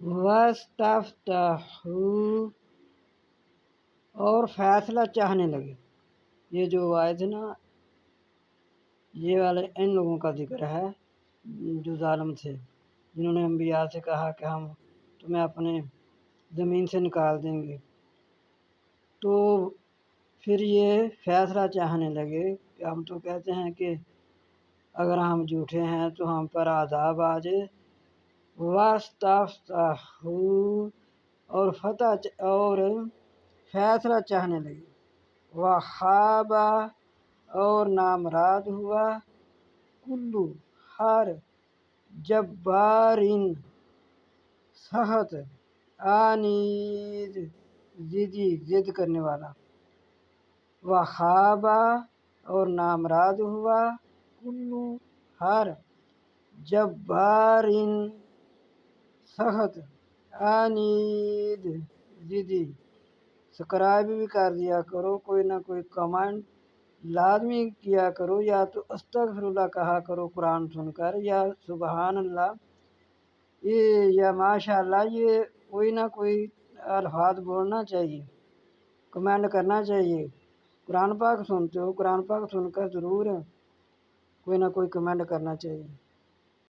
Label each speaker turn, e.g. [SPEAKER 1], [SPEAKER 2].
[SPEAKER 1] وَاسْتَفْتَحُوا، اور فیصلہ چاہنے لگے۔ یہ جو آئے تھے نا، یہ والے ان لوگوں کا ذکر ہے جو ظالم تھے، جنہوں نے انبیاء سے کہا کہ ہم تمہیں اپنے زمین سے نکال دیں گے۔ تو پھر یہ فیصلہ چاہنے لگے کہ ہم تو کہتے ہیں کہ اگر ہم جھوٹے ہیں تو ہم پر عذاب آ جائے۔ وَاسْتَفْتَحُوا، اور فیصلہ چاہنے لگے۔ وَخَابَ، اور نامراد ہوا، کلو، ہر، جبارٍ، سخت، عنید، ضد کرنے والا۔ وَخَابَ، اور نامراد ہوا، کلو، ہر، جبارٍ، سخت، عنید، ضدی۔ سبسکرائب بھی کر دیا کرو، کوئی نہ کوئی کمنٹ لازمی کیا کرو، یا تو استغفر اللہ کہا کرو قرآن سن کر، یا سبحان اللہ، یا ماشاء اللہ، یہ کوئی نہ کوئی الفاظ بولنا چاہیے، کمنٹ کرنا چاہیے۔ قرآن پاک سنتے ہو، قرآن پاک سن کر ضرور کوئی نہ کوئی کمنٹ کرنا چاہیے۔